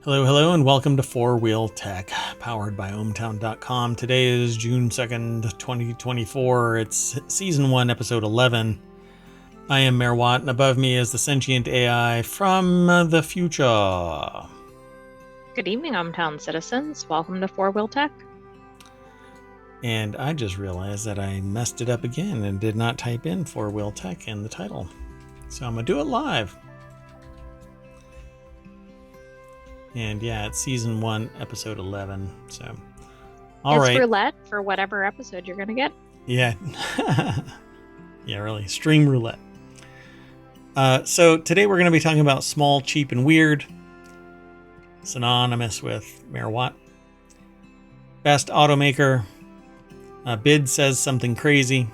Hello, hello, and welcome to Four Wheel Tech, powered by ohmtown.com. Today is June 2nd, 2024. It's Season 1, Episode 11. I am Mayor Watt, and above me is the sentient AI from the future. Good evening, Hometown citizens. Welcome to Four Wheel Tech. And I just realized that I messed it up again and did not type in Four Wheel Tech in the title. So I'm going to do it live. And yeah, it's Season 1, Episode 11. So, all right. It's roulette for whatever episode you're going to get. Yeah. Yeah, really. Stream roulette. So today we're going to be talking about small, cheap, and weird. Synonymous with Mayor Watt. Best automaker. Bid says something crazy.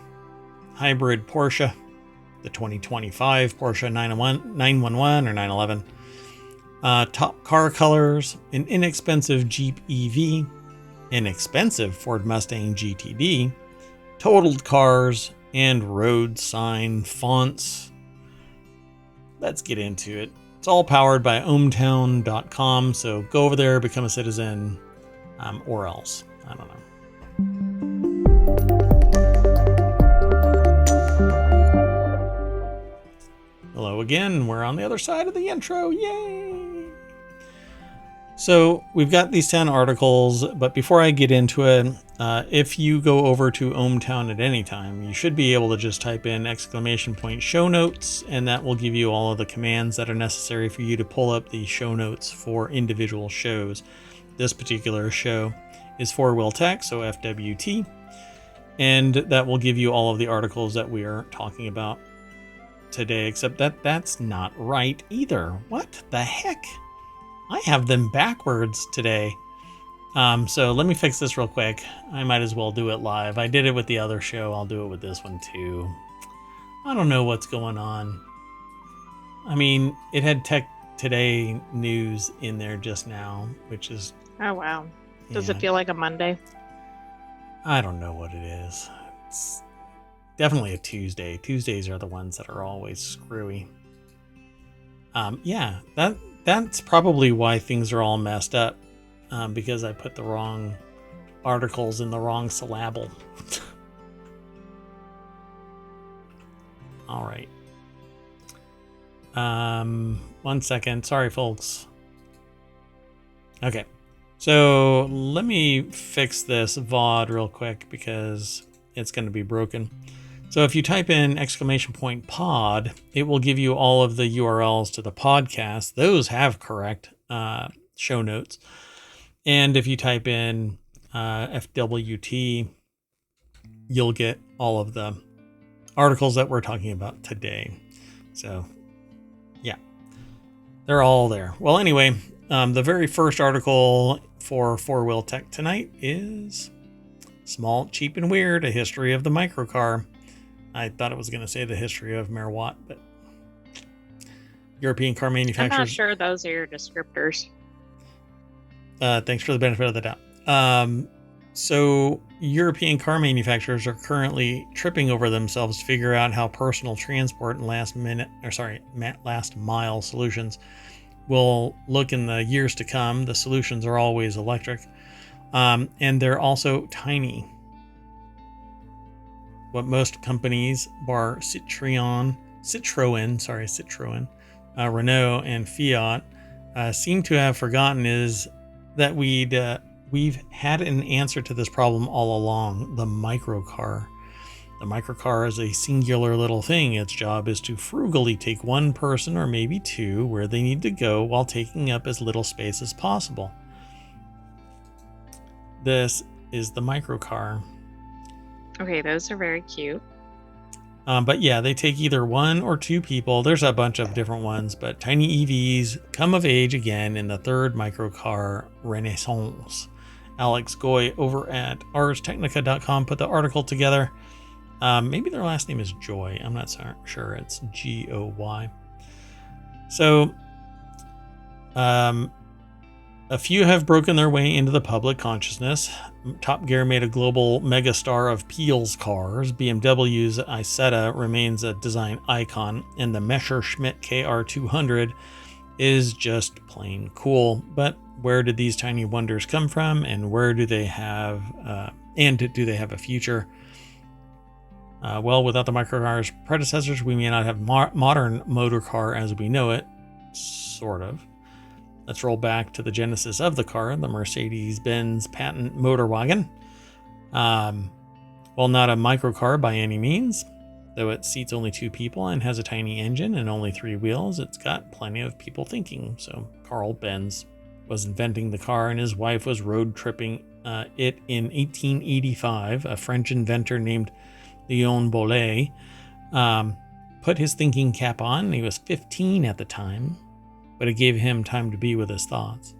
Hybrid Porsche. The 2025 Porsche 911 or 911. Top car colors, an inexpensive Jeep EV, inexpensive Ford Mustang GTD, totaled cars, and road sign fonts. Let's get into it. It's all powered by ohmtown.com, so go over there, become a citizen, or else. I don't know. Hello again, we're on the other side of the intro, yay! So we've got these 10 articles, but before I get into it, if you go over to ohmtown at any time, you should be able to just type in ! show notes, and that will give you all of the commands that are necessary for you to pull up the show notes for individual shows. This particular show is Four Wheel Tech, so FWT, and that will give you all of the articles that we are talking about today, except that's not right either. What the heck? I have them backwards today. So let me fix this real quick. I might as well do it live. I did it with the other show. I'll do it with this one too. I don't know what's going on. I mean, it had Tech Today news in there just now, which is... Oh, wow. Does it feel like a Monday? I don't know what it is. It's definitely a Tuesday. Tuesdays are the ones that are always screwy. Yeah, that's probably why things are all messed up, because I put the wrong articles in the wrong syllable. All right. 1 second. Sorry, folks. Okay. So let me fix this VOD real quick because it's going to be broken. So if you type in !pod, it will give you all of the URLs to the podcast. Those have correct show notes. And if you type in FWT, you'll get all of the articles that we're talking about today. So, yeah, they're all there. Well, anyway, the very first article for Four Wheel Tech tonight is Small, Cheap, and Weird, A History of the Microcar. I thought it was going to say the history of Mayor Watt, but European car manufacturers... I'm not sure those are your descriptors. Thanks for the benefit of the doubt. So European car manufacturers are currently tripping over themselves to figure out how personal transport and last mile solutions will look in the years to come. The solutions are always electric, and they're also tiny. What most companies, bar Citroën, Renault, and Fiat, seem to have forgotten is that we've had an answer to this problem all along: the microcar. The microcar is a singular little thing. Its job is to frugally take one person or maybe two where they need to go while taking up as little space as possible. This is the microcar. Okay, those are very cute. But yeah, they take either one or two people. There's a bunch of different ones, but tiny EVs come of age again in the third microcar renaissance. Alex Goy over at arstechnica.com put the article together. Maybe their last name is Joy. I'm not sure. It's Goy. So, a few have broken their way into the public consciousness. Top Gear made a global megastar of Peel's cars. BMW's Isetta remains a design icon, and the Messerschmitt KR200 is just plain cool. But where did these tiny wonders come from, and where do they have, do they have a future? Well, without the microcar's predecessors, we may not have modern motor car as we know it, sort of. Let's roll back to the genesis of the car, the Mercedes-Benz patent motor wagon. Well, not a microcar by any means, though it seats only 2 people and has a tiny engine and only 3 wheels. It's got plenty of people thinking. So Carl Benz was inventing the car, and his wife was road tripping it in 1885. A French inventor named Léon Boulay put his thinking cap on. He was 15 at the time, but it gave him time to be with his thoughts.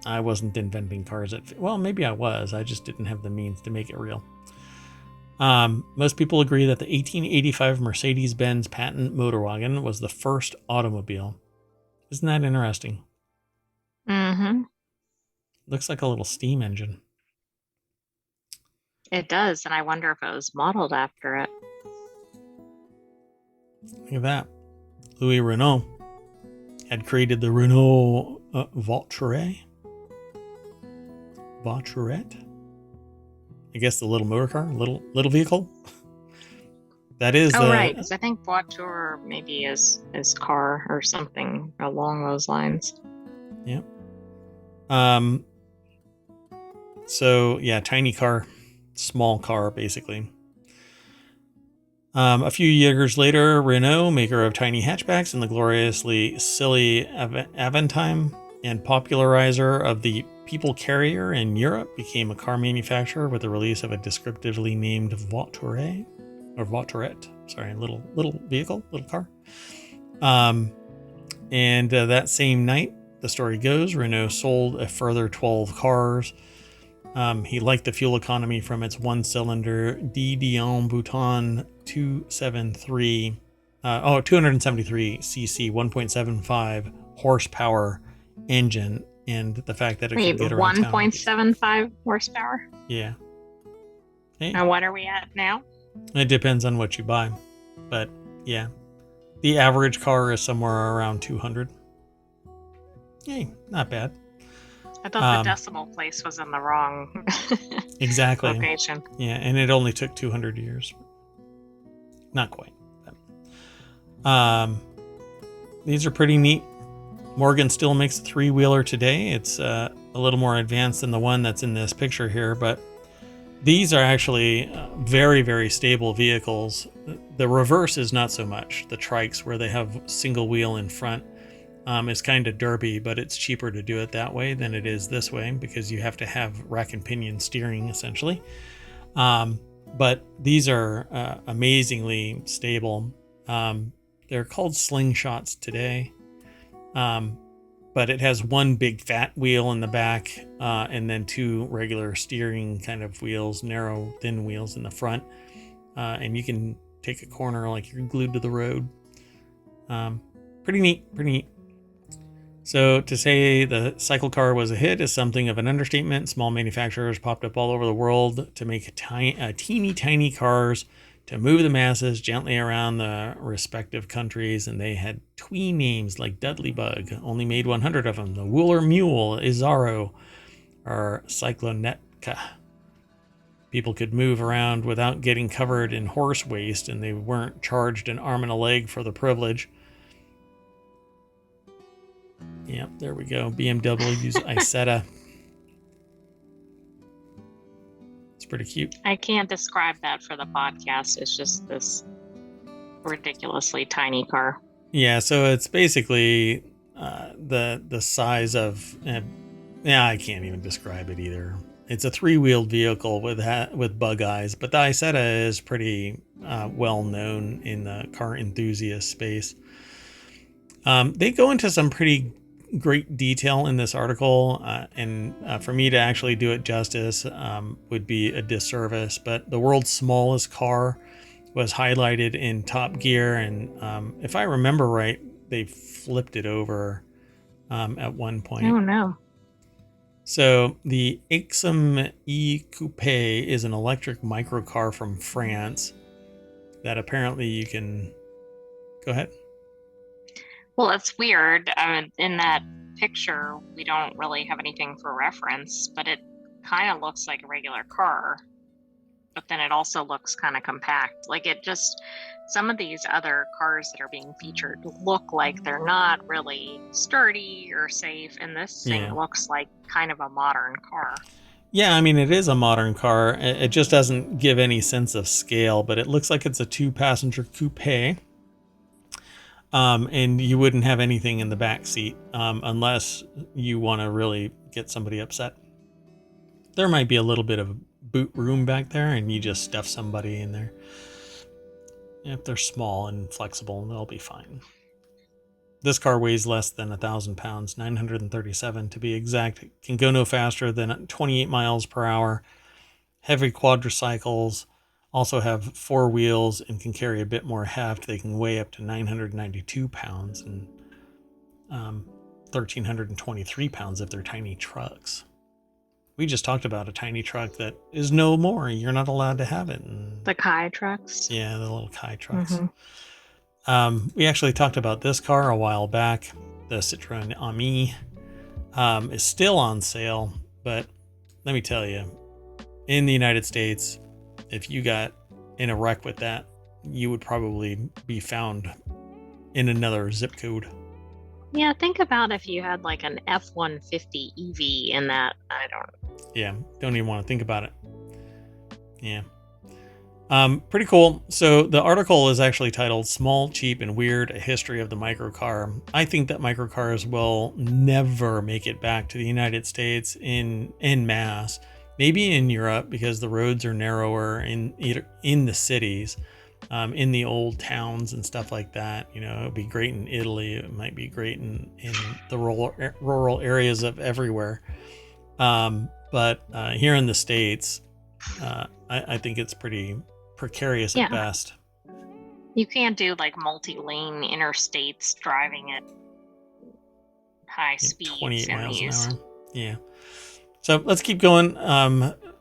I wasn't inventing cars well, maybe I was. I just didn't have the means to make it real. Most people agree that the 1885 Mercedes-Benz patent motor wagon was the first automobile. Isn't that interesting? Mm-hmm. Looks like a little steam engine. It does, and I wonder if it was modeled after it. Look at that. Louis Renault had created the Renault Voiturette. I guess the little motor car, little vehicle. That is. Right, because I think voiture maybe is car or something along those lines. Yeah. So yeah, tiny car, small car, basically. A few years later, Renault, maker of tiny hatchbacks and the gloriously silly Aventime and popularizer of the people carrier in Europe, became a car manufacturer with the release of a descriptively named Voiturette. Sorry, little vehicle, little car. And that same night, the story goes, Renault sold a further 12 cars. He liked the fuel economy from its 1-cylinder Didion Bouton 273cc 1.75 horsepower engine, and the fact that it could get around 1.75 horsepower? Yeah. Hey. And what are we at now? It depends on what you buy, but yeah, the average car is somewhere around 200. Hey, not bad. I thought the decimal place was in the wrong exactly location. Yeah, and it only took 200 years. Not quite. But, these are pretty neat. Morgan still makes a 3-wheeler today. It's a little more advanced than the one that's in this picture here, but these are actually very, very stable vehicles. The reverse is not so much. The trikes, where they have single wheel in front, is kind of derby, but it's cheaper to do it that way than it is this way because you have to have rack and pinion steering essentially. But these are amazingly stable. They're called slingshots today. But it has one big fat wheel in the back, and then 2 regular steering kind of wheels, narrow, thin wheels in the front. And you can take a corner like you're glued to the road. Pretty neat. So to say the cycle car was a hit is something of an understatement. Small manufacturers popped up all over the world to make teeny tiny cars to move the masses gently around the respective countries, and they had twee names like Dudley Bug, only made 100 of them, the Wooler Mule, Izarro, or Cyclonetka. People could move around without getting covered in horse waste, and they weren't charged an arm and a leg for the privilege. Yep, there we go. BMW's Isetta. Pretty cute. I can't describe that for the podcast. It's just this ridiculously tiny car. Yeah, so it's basically the size of I can't even describe it either. It's a 3-wheeled vehicle with bug eyes, but the Isetta is pretty well known in the car enthusiast space. They go into some pretty great detail in this article, and for me to actually do it justice would be a disservice, but the world's smallest car was highlighted in Top Gear, and if I remember right, they flipped it over at one point. Oh no. So the Aixam E Coupe is an electric microcar from France that apparently you can... Go ahead. Well, it's weird. In that picture, we don't really have anything for reference, but it kind of looks like a regular car. But then it also looks kind of compact. Like it just, some of these other cars that are being featured look like they're not really sturdy or safe. And this thing looks like kind of a modern car. Yeah, I mean, it is a modern car. It just doesn't give any sense of scale, but it looks like it's a 2-passenger coupe. And you wouldn't have anything in the back seat unless you want to really get somebody upset. There might be a little bit of boot room back there, and you just stuff somebody in there. If they're small and flexible, they'll be fine. This car weighs less than 1,000 pounds, 937 to be exact. It can go no faster than 28 miles per hour. Heavy quadricycles also have 4 wheels and can carry a bit more heft. They can weigh up to 992 pounds and 1,323 pounds if they're tiny trucks. We just talked about a tiny truck that is no more. You're not allowed to have it. The Kai trucks? Yeah, the little Kai trucks. We actually talked about this car a while back. The Citroen Ami is still on sale, but let me tell you, in the United States, if you got in a wreck with that, you would probably be found in another zip code. Yeah, think about if you had like an F-150 EV in that. Yeah, don't even want to think about it. Yeah. Pretty cool. So the article is actually titled Small, Cheap, and Weird, A History of the Microcar. I think that microcars will never make it back to the United States in mass. Maybe in Europe because the roads are narrower in the cities, in the old towns and stuff like that. You know, it would be great in Italy. It might be great in the rural areas of everywhere. But here in the States, I think it's pretty precarious at best. You can't do like multi-lane interstates driving at high speeds. 28 miles an hour. Yeah. So let's keep going.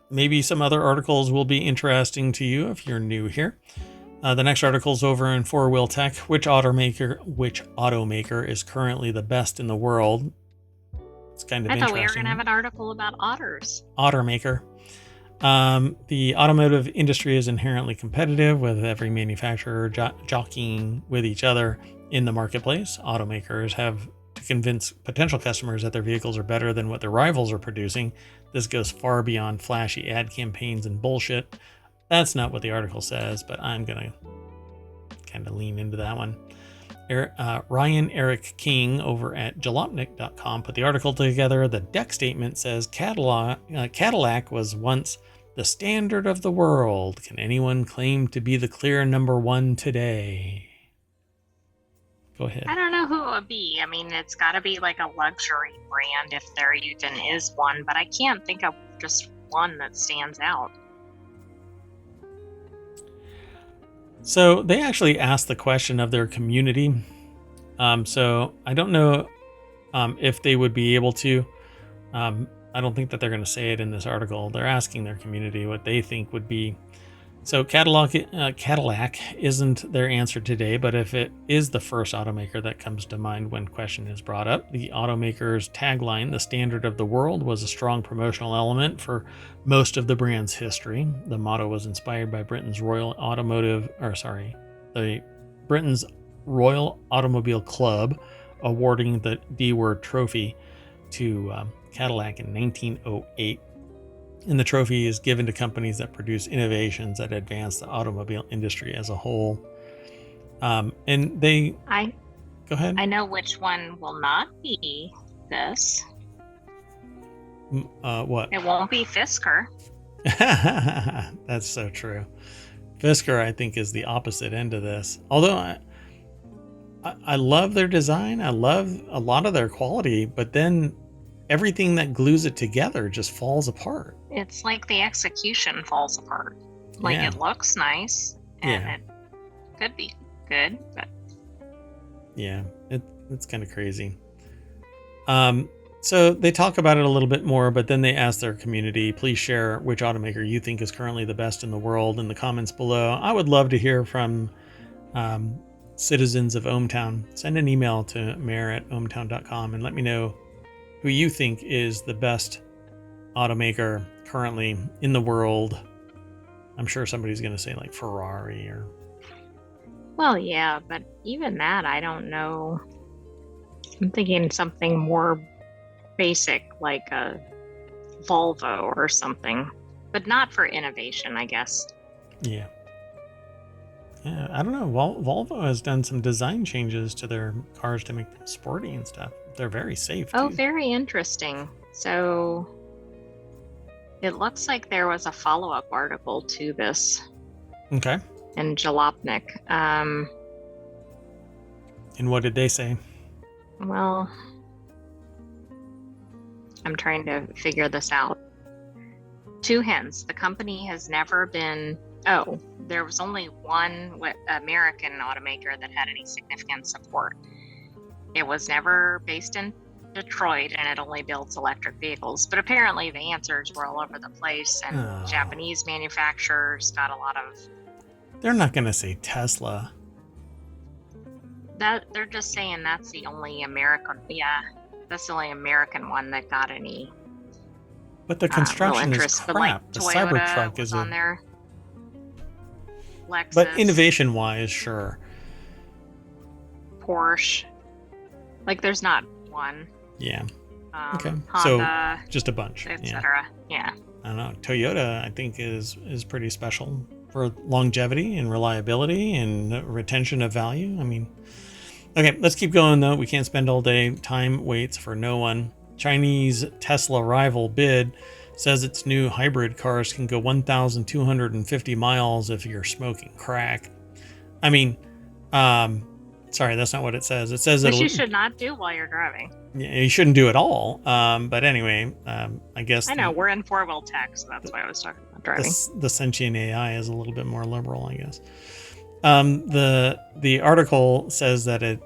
Maybe some other articles will be interesting to you if you're new here. The next article is over in 4-Wheel Tech. Which automaker is currently the best in the world? It's kind of interesting. I thought we were going to have an article about otters. Automaker. The automotive industry is inherently competitive, with every manufacturer jockeying with each other in the marketplace. Automakers have to convince potential customers that their vehicles are better than what their rivals are producing. This goes far beyond flashy ad campaigns and bullshit. That's not what the article says, but I'm going to kind of lean into that one. Ryan Eric King over at jalopnik.com put the article together. The deck statement says Cadillac was once the standard of the world. Can anyone claim to be the clear number one today? Go ahead. I don't know who it would be. I mean, it's got to be like a luxury brand if there even is one, but I can't think of just one that stands out. So they actually asked the question of their community. So I don't know if they would be able to. I don't think that they're going to say it in this article. They're asking their community what they think would be. So Cadillac isn't their answer today, but if it is the first automaker that comes to mind when question is brought up, the automaker's tagline, "The standard of the world," was a strong promotional element for most of the brand's history. The motto was inspired by Britain's Royal Automobile Club awarding the D-Word trophy to Cadillac in 1908. And the trophy is given to companies that produce innovations that advance the automobile industry as a whole. Go ahead. I know which one will not be this. What? It won't be Fisker. That's so true. Fisker, I think, is the opposite end of this. Although I love their design. I love a lot of their quality, but then everything that glues it together just falls apart. It's like the execution falls apart. Like it looks nice and it could be good, but yeah, it's kind of crazy. So they talk about it a little bit more, but then they ask their community, please share which automaker you think is currently the best in the world in the comments below. I would love to hear from citizens of ohmTown, send an email to mayor@ohmtown.com and let me know who you think is the best automaker currently in the world. I'm sure somebody's going to say like Ferrari or... Well, yeah, but even that, I don't know. I'm thinking something more basic, like a Volvo or something, but not for innovation, I guess. Yeah. Yeah, I don't know. Volvo has done some design changes to their cars to make them sporty and stuff. They're very safe, Oh, too. very interesting. So it looks like there was a follow-up article to this Okay. in Jalopnik. And what did they say? Well, I'm trying to figure this out. 2 hints. The company has never been... Oh, there was only one American automaker that had any significant support. It was never based in Detroit, and it only builds electric vehicles. But apparently the answers were all over the place, and Japanese manufacturers got a lot of... They're not going to say Tesla. That they're just saying that's the only American... Yeah, that's the only American one that got any... But the construction is crap. But like the Toyota Cybertruck was is on there. Lexus, But innovation-wise, sure. Porsche. Like, there's not one. Yeah. Okay. Honda, so just a bunch, etc. Yeah. I don't know. Toyota, I think, is pretty special for longevity and reliability and retention of value. I mean, okay, let's keep going though. We can't spend all day. Time waits for no one. Chinese Tesla rival BID says its new hybrid cars can go 1,250 miles if you're smoking crack. I mean, sorry, that's not what it says. It says that you should not do while you're driving. Yeah, you shouldn't do it all. But anyway, I guess... I know, we're in 4-wheel tech, so that's why I was talking about driving. The sentient AI is a little bit more liberal, I guess. The article says that it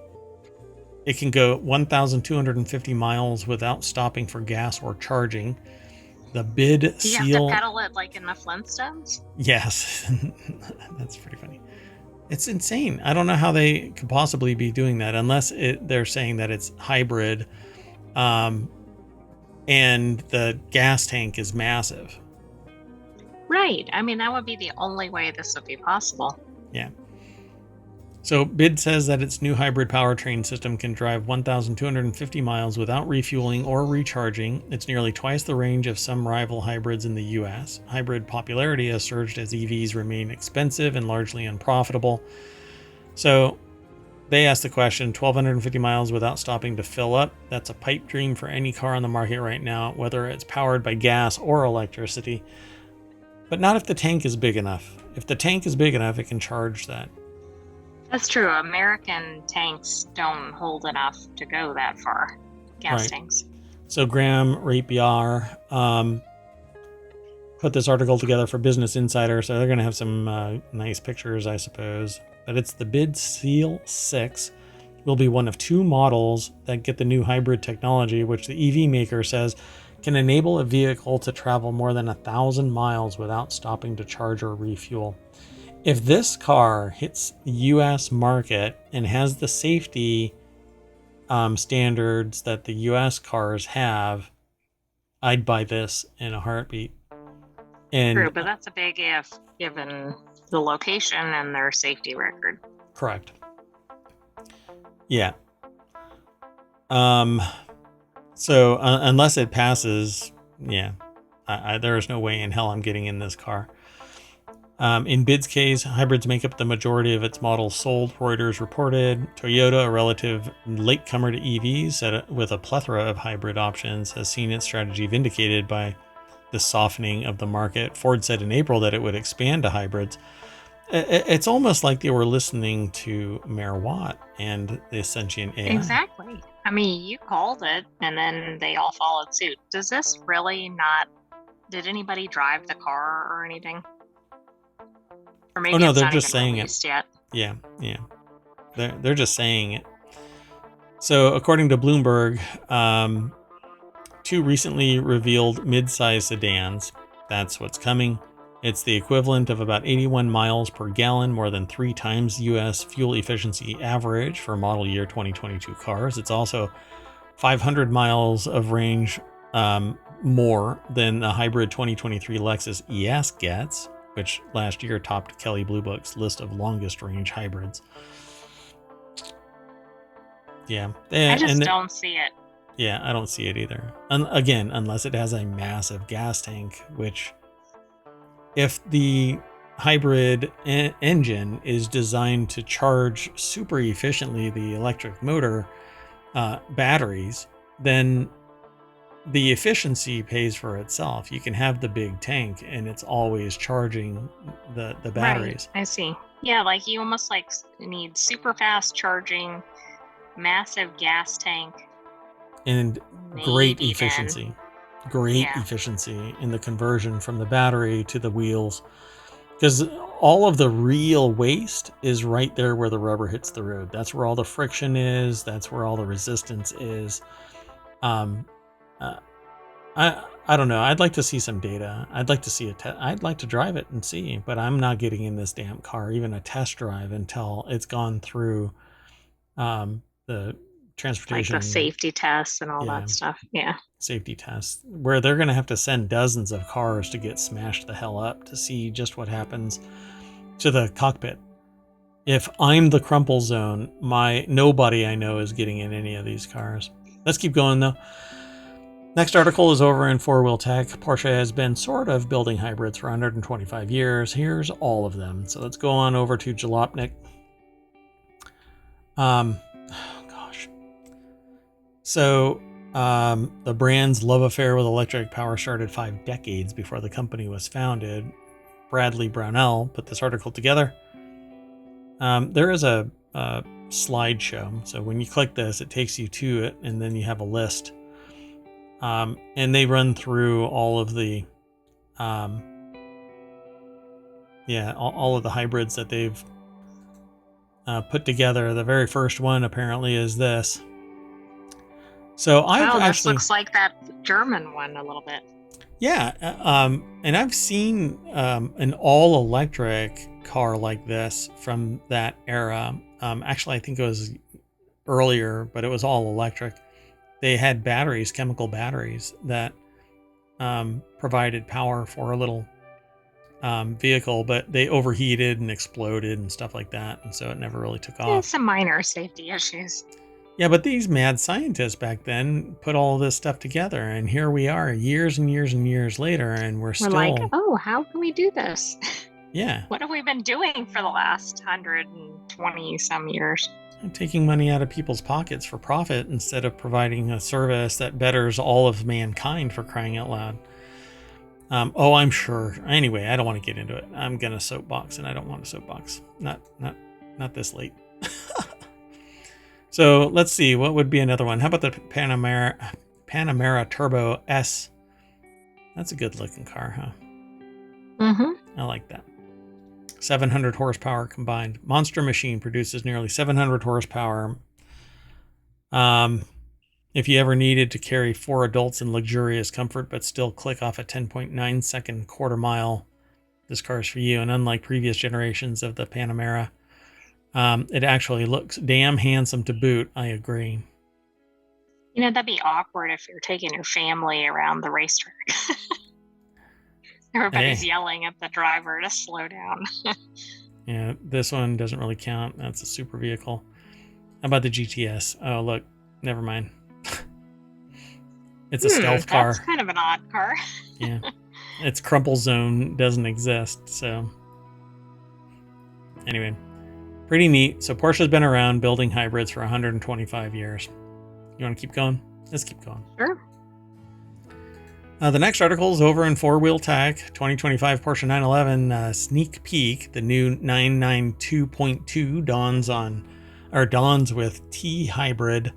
can go 1,250 miles without stopping for gas or charging. The BID seal... You have to pedal it like in the Flintstones? Yes. That's pretty funny. It's insane. I don't know how they could possibly be doing that unless they're saying that it's hybrid, and the gas tank is massive. Right. I mean, that would be the only way this would be possible. Yeah. So BID says that its new hybrid powertrain system can drive 1,250 miles without refueling or recharging. It's nearly twice the range of some rival hybrids in the US. Hybrid popularity has surged as EVs remain expensive and largely unprofitable. So they asked the question, 1,250 miles without stopping to fill up. That's a pipe dream for any car on the market right now, whether it's powered by gas or electricity. But not if the tank is big enough. If the tank is big enough, it can charge that. That's true. American tanks don't hold enough to go that far. Gas tanks. So Graham Rapier put this article together for Business Insider, so they're going to have some nice pictures, I suppose. But it's the BID Seal 6. Will be one of 2 models that get the new hybrid technology, which the EV maker says can enable a vehicle to travel more than 1,000 miles without stopping to charge or refuel. If this car hits the U.S. market and has the safety standards that the U.S. cars have, I'd buy this in a heartbeat. And true, but that's a big if, given the location and their safety record. Correct. Yeah. So unless it passes, yeah, there is no way in hell I'm getting in this car. In BID's case, hybrids make up the majority of its models sold, Reuters reported. Toyota, a relative latecomer to EVs with a plethora of hybrid options, has seen its strategy vindicated by the softening of the market. Ford said in April that it would expand to hybrids. It's almost like they were listening to Mayor Watt and the sentient AI. Exactly. I mean, you called it, and then they all followed suit. Does this really not... Did anybody drive the car or anything? Or maybe they're just saying it. Yet. Yeah. They're just saying it. So, according to Bloomberg, 2 recently revealed mid-size sedans. That's what's coming. It's the equivalent of about 81 miles per gallon, more than 3 times US fuel efficiency average for model year 2022 cars. It's also 500 miles of range more than the hybrid 2023 Lexus ES gets, which last year topped Kelley Blue Book's list of longest range hybrids. Yeah. I just don't see it. Yeah, I don't see it either. Again, unless it has a massive gas tank, which if the hybrid engine is designed to charge super efficiently the electric motor batteries, then the efficiency pays for itself. You can have the big tank and it's always charging the batteries. Right, I see. Yeah, like you almost like need super fast charging, massive gas tank, and great efficiency. Great Yeah. efficiency in the conversion from the battery to the wheels, because all of the real waste is right there where the rubber hits the road. That's where all the friction is. That's where all the resistance is. I don't know. I'd like to see some data. I'd like to see I'd like to drive it and see, but I'm not getting in this damn car, even a test drive, until it's gone through the transportation, like the safety tests and all that stuff. Yeah, safety tests, where they're going to have to send dozens of cars to get smashed the hell up to see just what happens to the cockpit. If I'm the crumple zone, nobody I know is getting in any of these cars. Let's keep going though. Next article is over in Four Wheel Tech. Porsche has been sort of building hybrids for 125 years. Here's all of them. So let's go on over to Jalopnik. So the brand's love affair with electric power started 5 decades before the company was founded. Bradley Brownell put this article together. There is a slideshow. So when you click this, it takes you to it, and then you have a list. And they run through all of the, all of the hybrids that they've put together. The very first one apparently is this. So this looks like that German one a little bit. Yeah, and I've seen an all-electric car like this from that era. Actually, I think it was earlier, but it was all electric. They had batteries, chemical batteries, that provided power for a little vehicle, but they overheated and exploded and stuff like that, and so it never really took off. Some minor safety issues. Yeah, but these mad scientists back then put all this stuff together, and here we are years and years and years later, and we're still like, oh, how can we do this? Yeah. What have we been doing for the last 120 some years? Taking money out of people's pockets for profit instead of providing a service that betters all of mankind, for crying out loud. I'm sure. Anyway, I don't want to get into it. I'm gonna soapbox, and I don't want a soapbox. Not this late. So let's see, what would be another one? How about the Panamera Turbo S? That's a good looking car, huh? Mm-hmm. I like that. 700 horsepower combined. Monster Machine produces nearly 700 horsepower. If you ever needed to carry 4 adults in luxurious comfort but still click off a 10.9 second quarter mile, this car is for you. And unlike previous generations of the Panamera, it actually looks damn handsome to boot. I agree. You know, that'd be awkward if you're taking your family around the racetrack. Everybody's yelling at the driver to slow down. Yeah, this one doesn't really count. That's a super vehicle. How about the GTS? Oh, look, never mind. It's a stealth car. That's kind of an odd car. Yeah, its crumple zone doesn't exist. So anyway, pretty neat. So Porsche's been around building hybrids for 125 years. You want to keep going? Let's keep going. Sure. The next article is over in Four Wheel Tech. 2025 Porsche 911 sneak peek. The new 992.2 dawns with T hybrid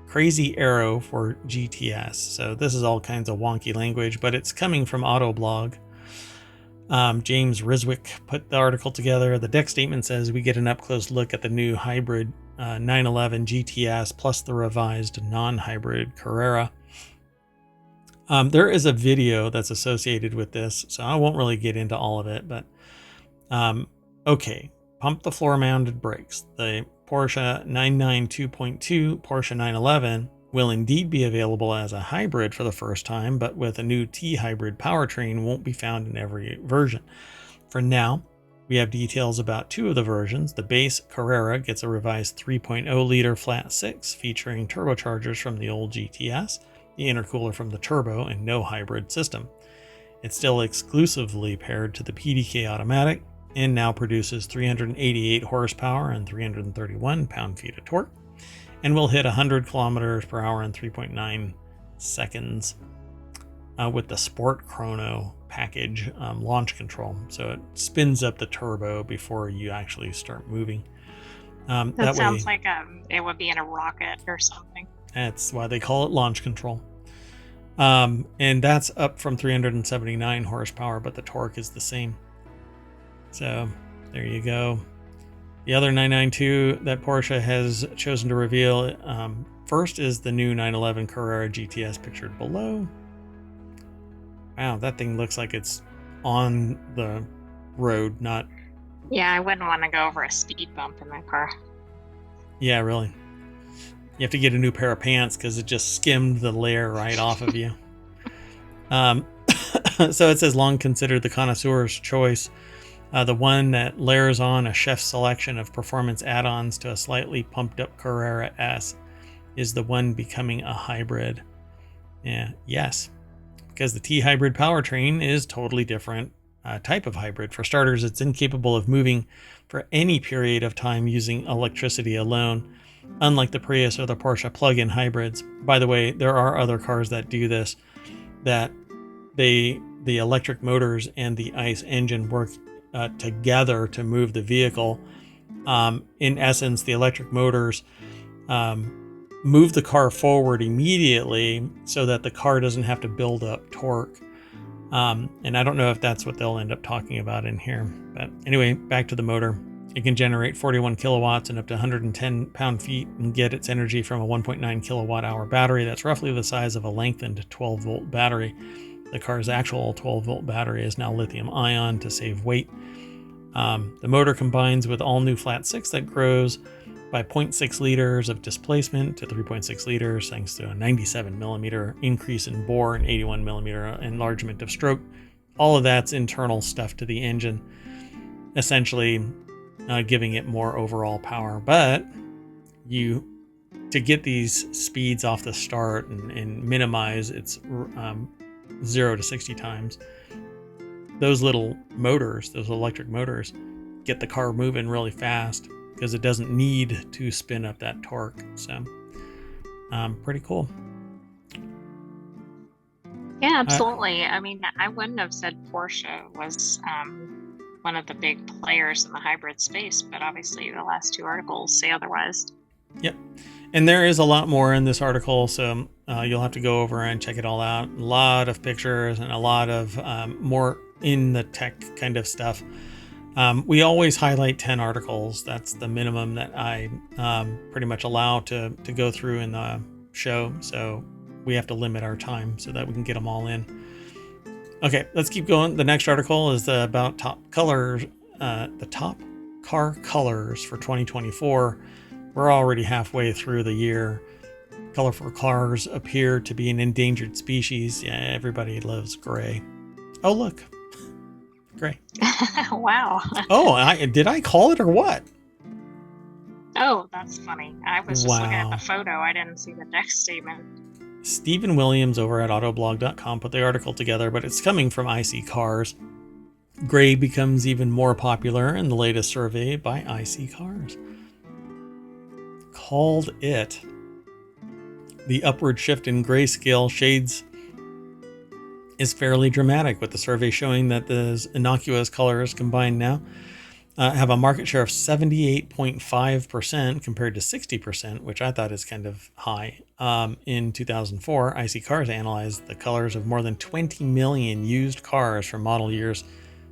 crazy aero for GTS. So this is all kinds of wonky language, but it's coming from Autoblog. James Riswick put the article together. The deck statement says we get an up-close look at the new hybrid 911 GTS plus the revised non-hybrid Carrera. There is a video that's associated with this, so I won't really get into all of it, but okay, pump the floor mounted brakes. The Porsche 992.2 Porsche 911 will indeed be available as a hybrid for the first time, but with a new T-hybrid powertrain won't be found in every version. For now, we have details about 2 of the versions. The base Carrera gets a revised 3.0 liter flat 6 featuring turbochargers from the old GTS, the intercooler from the turbo, and no hybrid system. It's still exclusively paired to the PDK automatic and now produces 388 horsepower and 331 pound-feet of torque, and will hit 100 kilometers per hour in 3.9 seconds with the Sport Chrono package launch control. So it spins up the turbo before you actually start moving. That sounds like it would be in a rocket or something. That's why they call it launch control. And that's up from 379 horsepower, but the torque is the same. So there you go. The other 992 that Porsche has chosen to reveal first is the new 911 Carrera GTS pictured below. Wow, that thing looks like it's on the road, not... Yeah, I wouldn't want to go over a speed bump in that car. Yeah, really. You have to get a new pair of pants because it just skimmed the layer right off of you. So it says, long considered the connoisseur's choice. The one that layers on a chef's selection of performance add-ons to a slightly pumped up Carrera S is the one becoming a hybrid. Yeah, yes. Because the T-hybrid powertrain is totally different type of hybrid. For starters, it's incapable of moving for any period of time using electricity alone, unlike the Prius or the Porsche plug-in hybrids. By the way, there are other cars that do this, that the electric motors and the ICE engine work together to move the vehicle. In essence, the electric motors move the car forward immediately so that the car doesn't have to build up torque. And I don't know if that's what they'll end up talking about in here. But anyway, back to the motor. It can generate 41 kilowatts and up to 110 pound-feet and get its energy from a 1.9 kilowatt-hour battery. That's roughly the size of a lengthened 12-volt battery. The car's actual 12-volt battery is now lithium-ion to save weight. The motor combines with all-new flat 6 that grows by 0.6 liters of displacement to 3.6 liters thanks to a 97 millimeter increase in bore and 81 millimeter enlargement of stroke. All of that's internal stuff to the engine, essentially giving it more overall power. But to get these speeds off the start and minimize its 0 to 60 times, those little motors, those electric motors, get the car moving really fast because it doesn't need to spin up that torque. So pretty cool. Yeah, absolutely. I mean, I wouldn't have said Porsche was one of the big players in the hybrid space, but obviously the last 2 articles say otherwise. Yep. And there is a lot more in this article, so you'll have to go over and check it all out. A lot of pictures and a lot of more in the tech kind of stuff. We always highlight 10 articles. That's the minimum that I pretty much allow to go through in the show. So we have to limit our time so that we can get them all in. Okay, let's keep going. The next article is about top colors, the top car colors for 2024. We're already halfway through the year. Colorful cars appear to be an endangered species. Yeah, everybody loves gray. Oh, look. Gray. Wow. Oh, did I call it or what? Oh, that's funny. I was just looking at the photo. I didn't see the next statement. Stephen Williams over at autoblog.com put the article together, but it's coming from IC Cars. Gray becomes even more popular in the latest survey by IC Cars. Called it. The upward shift in grayscale shades is fairly dramatic, with the survey showing that the innocuous colors combined now have a market share of 78.5% compared to 60%, which I thought is kind of high. In 2004, IC Cars analyzed the colors of more than 20 million used cars from model years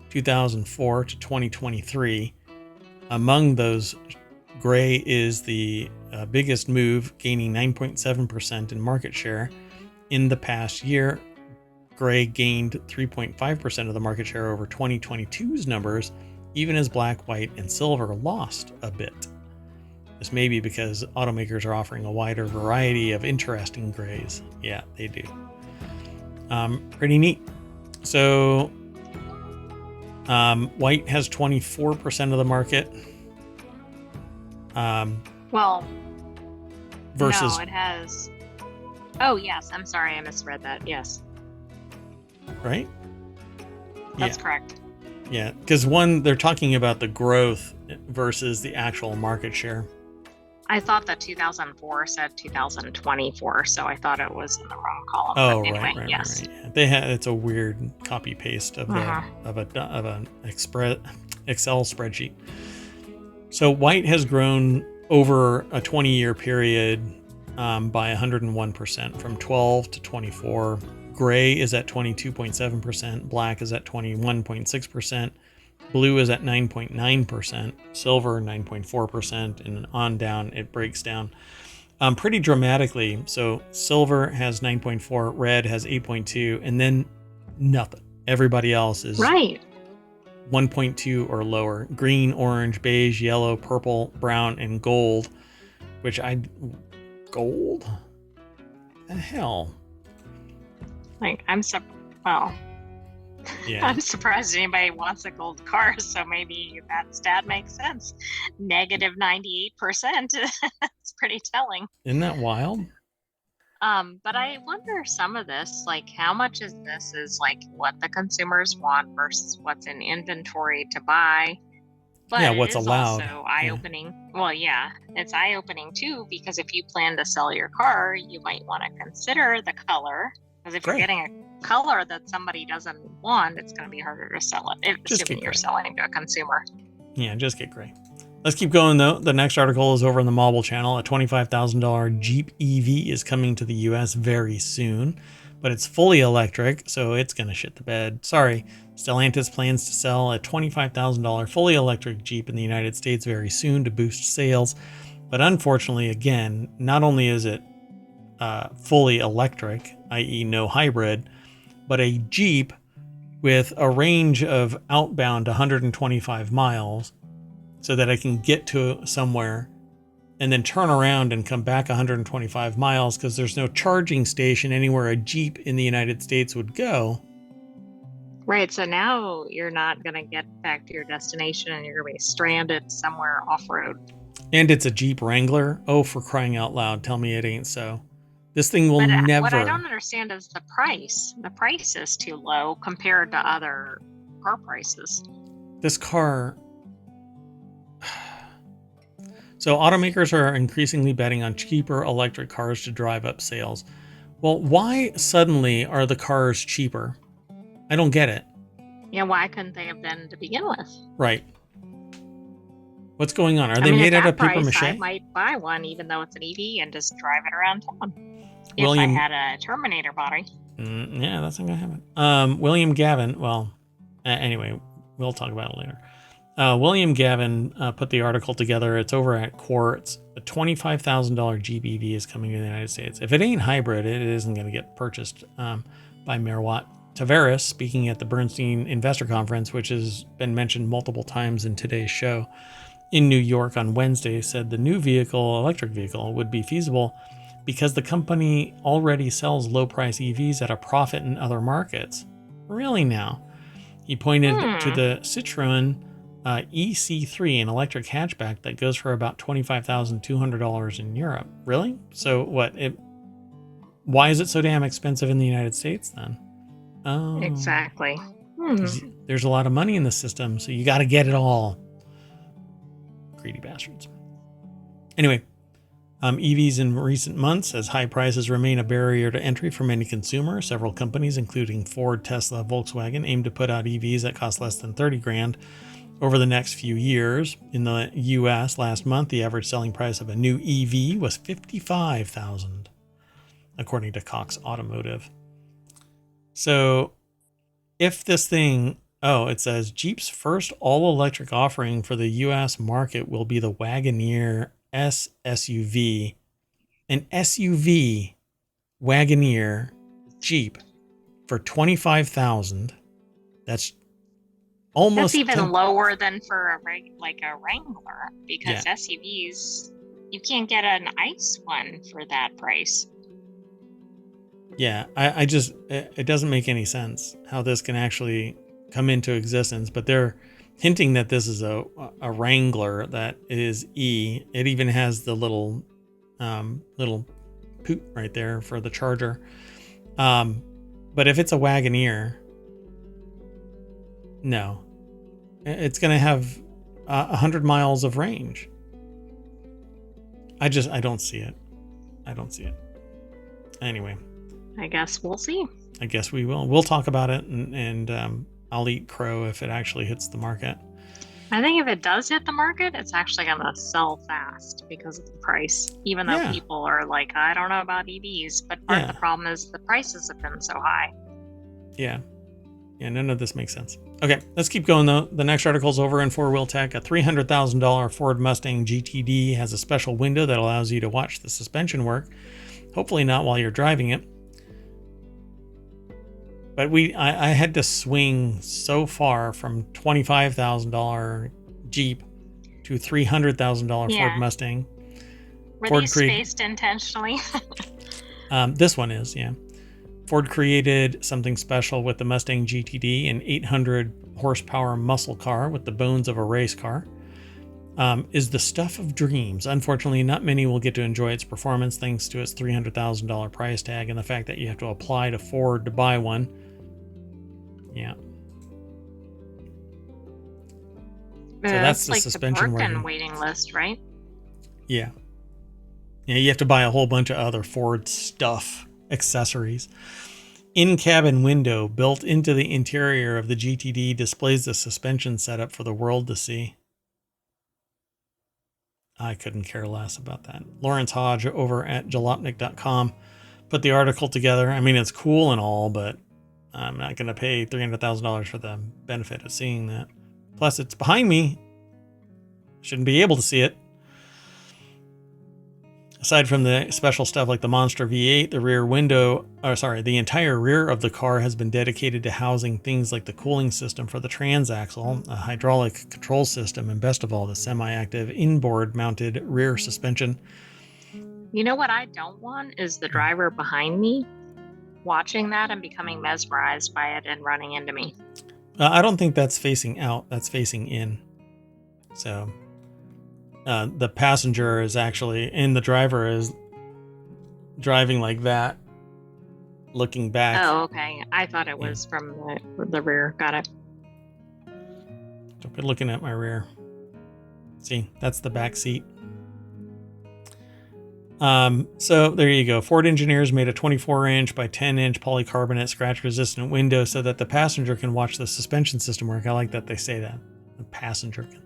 2004 to 2023. Among those, gray is the biggest move, gaining 9.7% in market share in the past year. Gray gained 3.5% of the market share over 2022's numbers, even as black, white, and silver lost a bit. This may be because automakers are offering a wider variety of interesting grays. Yeah, they do. Pretty neat. So white has 24% of the market. Well, versus no, it has. Oh, yes. I'm sorry. I misread that. Yes. Right? That's correct. Yeah, because they're talking about the growth versus the actual market share. I thought that 2004 said 2024, so I thought it was in the wrong column. Oh, but anyway, right. yes. Yeah. It's a weird copy paste of an Excel spreadsheet. So white has grown over a 20-year period by 101%, from 12 to 24. Gray is at 22.7%. Black is at 21.6%. Blue is at 9.9%, silver 9.4%, and on down it breaks down pretty dramatically. So silver has 9.4, red has 8.2, and then nothing. Everybody else is right 1.2 or lower. Green, orange, beige, yellow, purple, brown, and gold. Gold? The hell? Like yeah. I'm surprised anybody wants a gold car, so maybe that stat makes sense. Negative 98%. It's pretty telling. Isn't that wild? But I wonder some of this, like how much is this is like what the consumers want versus what's in inventory to buy. But yeah, what's allowed. Also eye-opening. Yeah. Well, yeah, it's eye-opening too, because if you plan to sell your car, you might want to consider the color. Because if you're getting a color that somebody doesn't want, it's going to be harder to sell it, assuming you're selling to a consumer. Yeah, just get gray. Let's keep going, though. The next article is over on the Mobile channel. A $25,000 Jeep EV is coming to the U.S. very soon, but it's fully electric, so it's going to shit the bed. Sorry. Stellantis plans to sell a $25,000 fully electric Jeep in the United States very soon to boost sales. But unfortunately, again, not only is it fully electric, i.e. no hybrid, but a Jeep with a range of outbound 125 miles so that I can get to somewhere and then turn around and come back 125 miles because there's no charging station anywhere a Jeep in the United States would go. Right, so now you're not going to get back to your destination and you're going to be stranded somewhere off-road. And it's a Jeep Wrangler. Oh, for crying out loud, tell me it ain't so. This thing will never... What I don't understand is the price. The price is too low compared to other car prices. This car... So automakers are increasingly betting on cheaper electric cars to drive up sales. Well, why suddenly are the cars cheaper? I don't get it. Yeah, why couldn't they have been to begin with? Right. What's going on? Are they made out of paper mache? I might buy one, even though it's an EV, and just drive it around town. If I had a Terminator body. Yeah, that's not going to happen. William Gavin, anyway, we'll talk about it later. William Gavin put the article together. It's over at Quartz. A $25,000 Jeep EV is coming to the United States. If it ain't hybrid, it isn't going to get purchased by Merwat. Tavares, speaking at the Bernstein Investor Conference, which has been mentioned multiple times in today's show, in New York on Wednesday, said the new electric vehicle, would be feasible because the company already sells low-price EVs at a profit in other markets. Really now? He pointed to the Citroën EC3, an electric hatchback that goes for about $25,200 in Europe. Really? So what? Why is it so damn expensive in the United States then? Oh, exactly. There's a lot of money in the system, so you got to get it all. Greedy bastards. Anyway, EVs in recent months, as high prices remain a barrier to entry for many consumers, several companies, including Ford, Tesla, Volkswagen, aim to put out EVs that cost less than $30,000 over the next few years. In the U.S. last month, the average selling price of a new EV was $55,000, according to Cox Automotive. So if this thing, it says Jeep's first all-electric offering for the U.S. market will be the Wagoneer S SUV. An SUV Wagoneer Jeep for $25,000. That's almost That's even 10. lower than for a Wrangler, because Yeah. SUVs, you can't get an ICE one for that price. Yeah, I just, it doesn't make any sense how this can actually come into existence, but they're hinting that this is a Wrangler that is E. It even has the little poot right there for the charger. But if it's a Wagoneer, no, it's going to have 100 miles of range. I don't see it. I don't see it. Anyway. I guess we'll see. I guess we will. We'll talk about it, and I'll eat crow if it actually hits the market. I think if it does hit the market, it's actually going to sell fast because of the price, even though people are like, I don't know about EVs, but part of the problem is the prices have been so high. Yeah. Yeah, none of this makes sense. Okay, let's keep going, though. The next article's over in Four Wheel Tech. A $300,000 Ford Mustang GTD has a special window that allows you to watch the suspension work, hopefully not while you're driving it. But I had to swing so far from $25,000 Jeep to $300,000 Ford Mustang. Were these spaced intentionally? This one is, yeah. Ford created something special with the Mustang GTD, an 800 horsepower muscle car with the bones of a race car. Is the stuff of dreams. Unfortunately, not many will get to enjoy its performance thanks to its $300,000 price tag and the fact that you have to apply to Ford to buy one. Yeah. So that's the suspension the Birkin waiting list, right? Yeah. Yeah, you have to buy a whole bunch of other Ford stuff, accessories. In-cabin window built into the interior of the GTD displays the suspension setup for the world to see. I couldn't care less about that. Lawrence Hodge over at jalopnik.com put the article together. I mean, it's cool and all, but I'm not going to pay $300,000 for the benefit of seeing that. Plus, it's behind me. Shouldn't be able to see it. Aside from the special stuff like the Monster V8, the entire rear of the car has been dedicated to housing things like the cooling system for the transaxle, a hydraulic control system, and best of all, the semi-active inboard mounted rear suspension. You know what I don't want is the driver behind me watching that and becoming mesmerized by it and running into me. I don't think that's facing out. That's facing in. So the passenger is actually, and the driver is driving like that, looking back. Oh, okay. I thought it was from the rear. Got it. Don't be looking at my rear. See, that's the back seat. So there you go. Ford engineers made a 24-inch by 10-inch polycarbonate scratch-resistant window so that the passenger can watch the suspension system work. I like that they say that. The passenger can.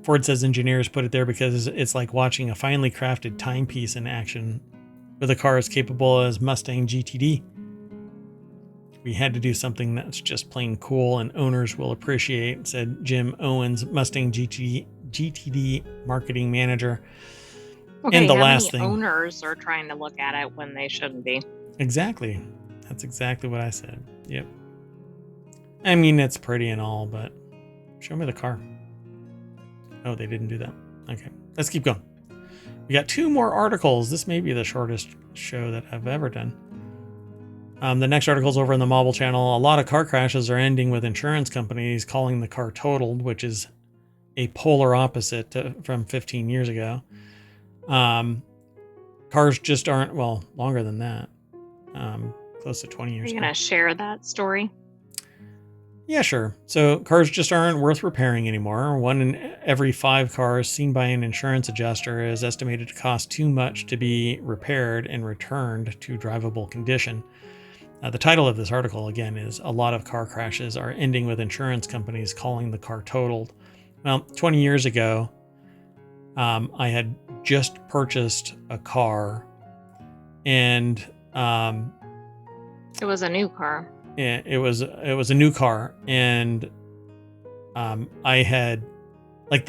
Ford says engineers put it there because it's like watching a finely crafted timepiece in action with a car as capable as Mustang GTD. We had to do something that's just plain cool and owners will appreciate, said Jim Owens, Mustang GTD marketing manager. Okay, and the how last many thing, owners are trying to look at it when they shouldn't be? Exactly. That's exactly what I said. Yep. I mean, it's pretty and all, but show me the car. Oh, they didn't do that. Okay, let's keep going. We got 2 more articles. This may be the shortest show that I've ever done. The next article is over in the Mobile channel. A lot of car crashes are ending with insurance companies calling the car totaled, which is a polar opposite from 15 years ago. Cars just aren't, well, longer than that. Close to 20 years Are you ago. going to share that story? Yeah, sure. So cars just aren't worth repairing anymore. 1 in every 5 cars seen by an insurance adjuster is estimated to cost too much to be repaired and returned to drivable condition. The title of this article, again, is A Lot of Car Crashes Are Ending with Insurance Companies Calling the Car Totaled. Well, 20 years ago, I had just purchased a car, and it was a new car. It was a new car, and I had, like,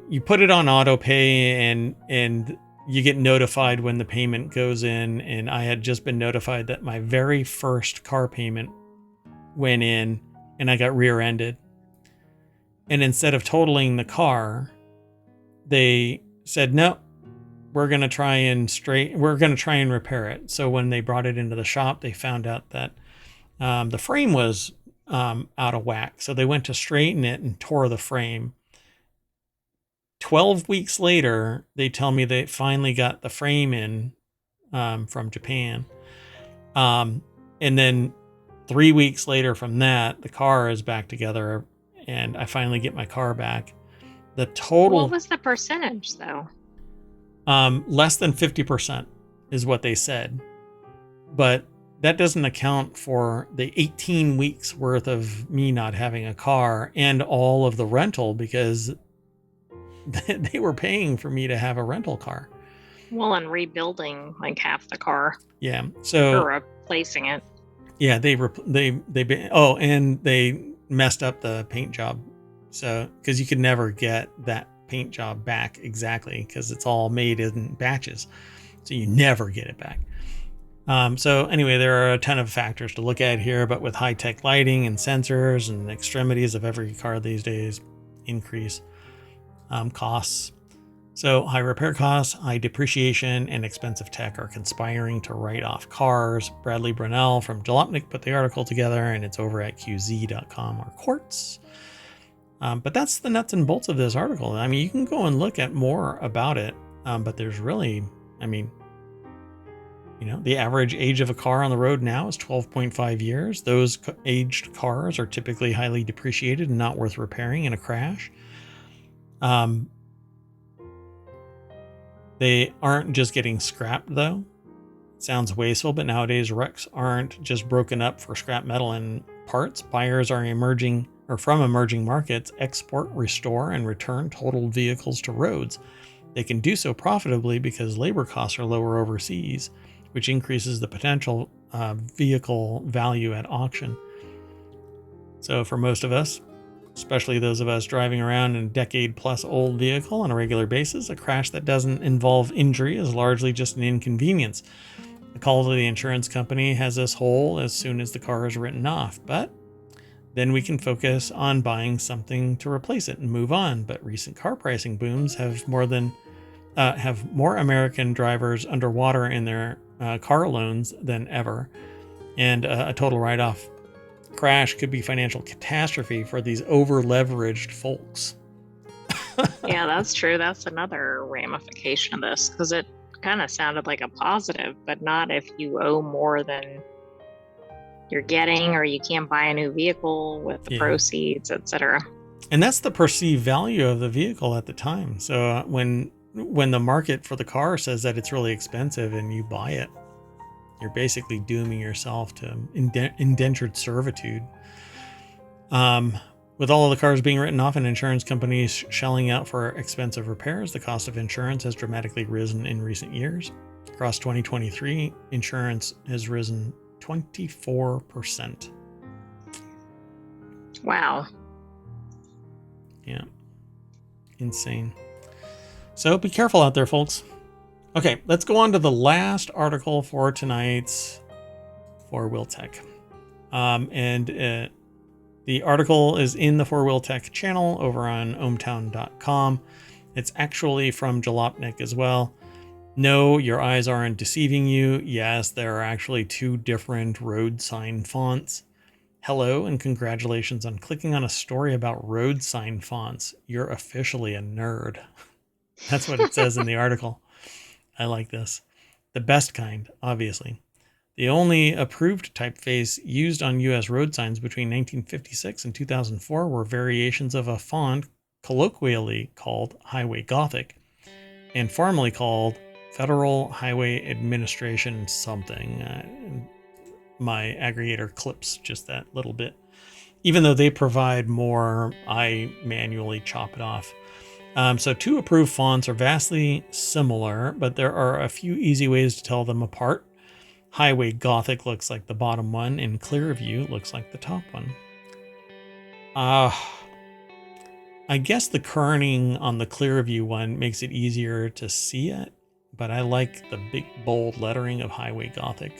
you put it on auto pay, and you get notified when the payment goes in, and I had just been notified that my very first car payment went in and I got rear-ended. And instead of totaling the car, they said, no, we're going to try and repair it. So when they brought it into the shop, they found out that the frame was out of whack. So they went to straighten it and tore the frame. 12 weeks later, they tell me they finally got the frame in from Japan. And then 3 weeks later from that, the car is back together and I finally get my car back. The total... What was the percentage, though? Less than 50% is what they said. But that doesn't account for the 18 weeks worth of me not having a car and all of the rental, because they were paying for me to have a rental car. Well, and rebuilding like half the car. Yeah. So or replacing it. Yeah, and they messed up the paint job. So, because you could never get that paint job back exactly, because it's all made in batches. So you never get it back. So anyway, there are a ton of factors to look at here, but with high-tech lighting and sensors and extremities of every car these days increase costs. So high repair costs, high depreciation, and expensive tech are conspiring to write off cars. Bradley Brunell from Jalopnik put the article together, and it's over at qz.com or Quartz. But that's the nuts and bolts of this article. I mean, you can go and look at more about it, but there's really, the average age of a car on the road now is 12.5 years. Those aged cars are typically highly depreciated and not worth repairing in a crash. They aren't just getting scrapped, though. It sounds wasteful, but nowadays wrecks aren't just broken up for scrap metal and parts. Buyers are from emerging markets export, restore, and return totaled vehicles to roads. They can do so profitably because labor costs are lower overseas, which increases the potential vehicle value at auction. So for most of us, especially those of us driving around in a decade-plus old vehicle on a regular basis, a crash that doesn't involve injury is largely just an inconvenience. The call to the insurance company has us whole as soon as the car is written off, but then we can focus on buying something to replace it and move on. But recent car pricing booms have more American drivers underwater in their car loans than ever, and a total write-off crash could be financial catastrophe for these over-leveraged folks. Yeah, that's true. That's another ramification of this, because it kind of sounded like a positive, but not if you owe more than you're getting, or you can't buy a new vehicle with the proceeds, etc. And that's the perceived value of the vehicle at the time. So when the market for the car says that it's really expensive and you buy it, you're basically dooming yourself to indentured servitude. With all of the cars being written off and insurance companies shelling out for expensive repairs, the cost of insurance has dramatically risen in recent years. Across 2023, insurance has risen 24%. Wow. Yeah. Insane. So be careful out there, folks. Okay, let's go on to the last article for tonight's Four Wheel Tech. The article is in the Four Wheel Tech channel over on ohmtown.com. It's actually from Jalopnik as well. No, your eyes aren't deceiving you. Yes, there are actually two different road sign fonts. Hello and congratulations on clicking on a story about road sign fonts. You're officially a nerd. That's what it says in the article. I like this. The best kind, obviously. The only approved typeface used on U.S. road signs between 1956 and 2004 were variations of a font colloquially called Highway Gothic and formerly called Federal Highway Administration something. My aggregator clips just that little bit. Even though they provide more, I manually chop it off. So two approved fonts are vastly similar, but there are a few easy ways to tell them apart. Highway Gothic looks like the bottom one, and Clearview looks like the top one. I guess the kerning on the Clearview one makes it easier to see it, but I like the big bold lettering of Highway Gothic.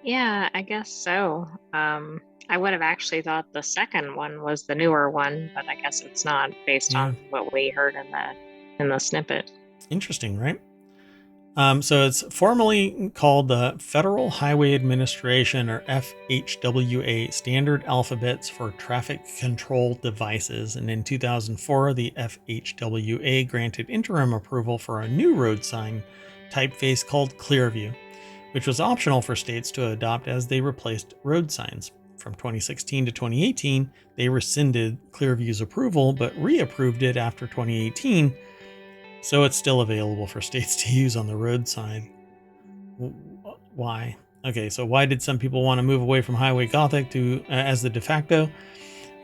Yeah, I guess so. I would have actually thought the second one was the newer one, but I guess it's not based Yeah. on what we heard in the snippet. Interesting, right? So it's formally called the Federal Highway Administration, or FHWA, Standard Alphabets for Traffic Control Devices. And in 2004, the FHWA granted interim approval for a new road sign typeface called Clearview, which was optional for states to adopt as they replaced road signs. From 2016 to 2018, they rescinded Clearview's approval, but reapproved it after 2018. So it's still available for states to use on the road side. Why? Okay, so why did some people want to move away from Highway Gothic to as the de facto?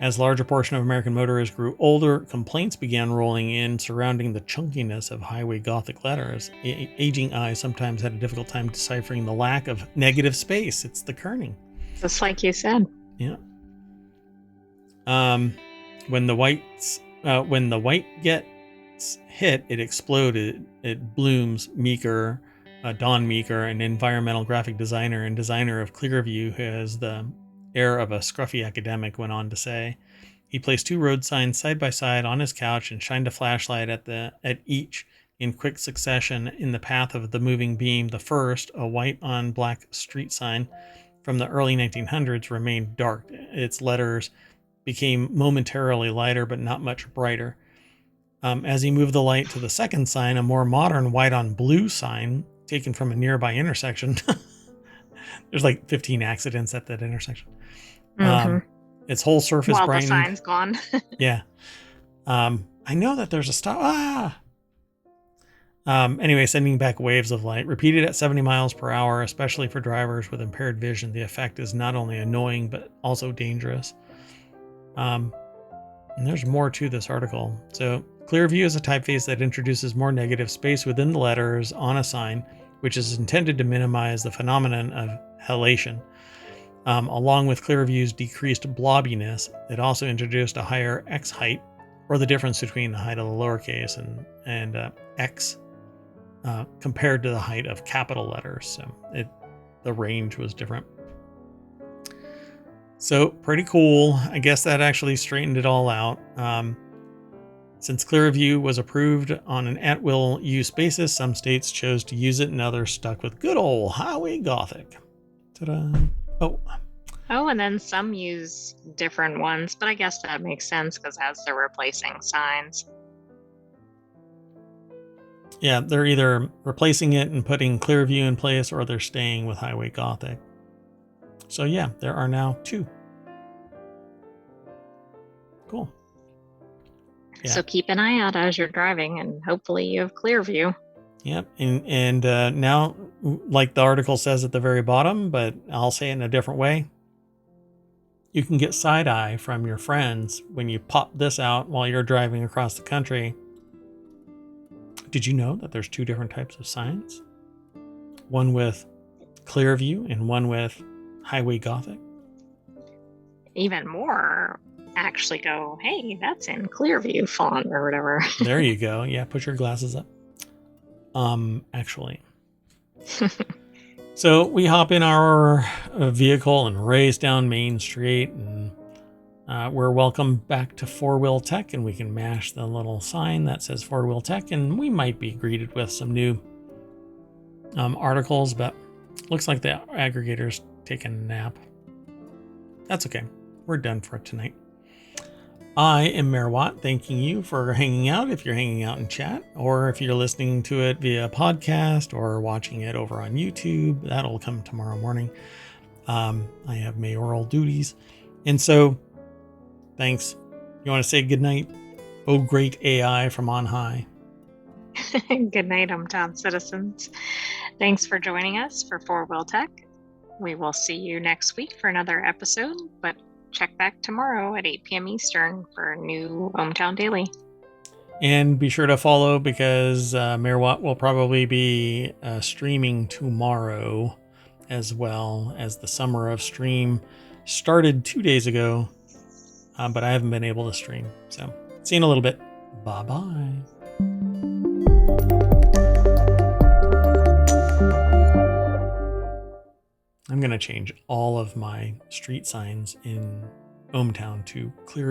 As a larger portion of American motorists grew older, complaints began rolling in surrounding the chunkiness of Highway Gothic letters. Aging eyes sometimes had a difficult time deciphering the lack of negative space. It's the kerning. Just like you said. Yeah. When the white gets hit, it exploded. It blooms. Meeker, Don Meeker, an environmental graphic designer and designer of Clearview, who has the air of a scruffy academic, went on to say. He placed two road signs side by side on his couch and shined a flashlight at each in quick succession in the path of the moving beam. The first, a white on black street sign from the early 1900s, remained dark. Its letters became momentarily lighter, but not much brighter. As he moved the light to the second sign, a more modern white on blue sign taken from a nearby intersection. There's like 15 accidents at that intersection. Its whole surface While brightened. the sign's gone. Yeah. I know that there's a stop. Anyway, sending back waves of light, repeated at 70 miles per hour, especially for drivers with impaired vision. The effect is not only annoying, but also dangerous. And there's more to this article. So Clearview is a typeface that introduces more negative space within the letters on a sign, which is intended to minimize the phenomenon of halation. Along with Clearview's decreased blobbiness, it also introduced a higher X height, or the difference between the height of the lowercase and X compared to the height of capital letters. So the range was different. So pretty cool. I guess that actually straightened it all out. Since Clearview was approved on an at-will use basis, some states chose to use it and others stuck with good old Highway Gothic. Ta-da! Oh, and then some use different ones, but I guess that makes sense because as they're replacing signs. Yeah, they're either replacing it and putting Clearview in place, or they're staying with Highway Gothic. So yeah, there are now two. Cool. Yeah. So keep an eye out as you're driving, and hopefully you have Clearview. Yep, and now, like the article says at the very bottom, but I'll say it in a different way. You can get side-eye from your friends when you pop this out while you're driving across the country. Did you know that there's two different types of signs? One with Clearview and one with Highway Gothic. Even more actually go, hey, that's in Clearview font or whatever. There you go. Yeah, put your glasses up. Actually. So we hop in our vehicle and race down Main Street, and we're welcome back to 4-Wheel Tech, and we can mash the little sign that says 4-Wheel Tech, and we might be greeted with some new articles, but looks like the aggregator's taking a nap. That's okay. We're done for tonight. I am Mayor Watt, thanking you for hanging out if you're hanging out in chat, or if you're listening to it via podcast or watching it over on YouTube. That'll come tomorrow morning. I have mayoral duties. And so, thanks. You want to say goodnight? Oh, great AI from on high. Good night, hometown citizens. Thanks for joining us for 4-Wheel Tech. We will see you next week for another episode, but check back tomorrow at 8 p.m. Eastern for a new Hometown Daily. And be sure to follow, because Mayor Watt will probably be streaming tomorrow, as well as the Summer of Stream started 2 days ago, but I haven't been able to stream. So see you in a little bit. Bye-bye. I'm going to change all of my street signs in ohmTown to clear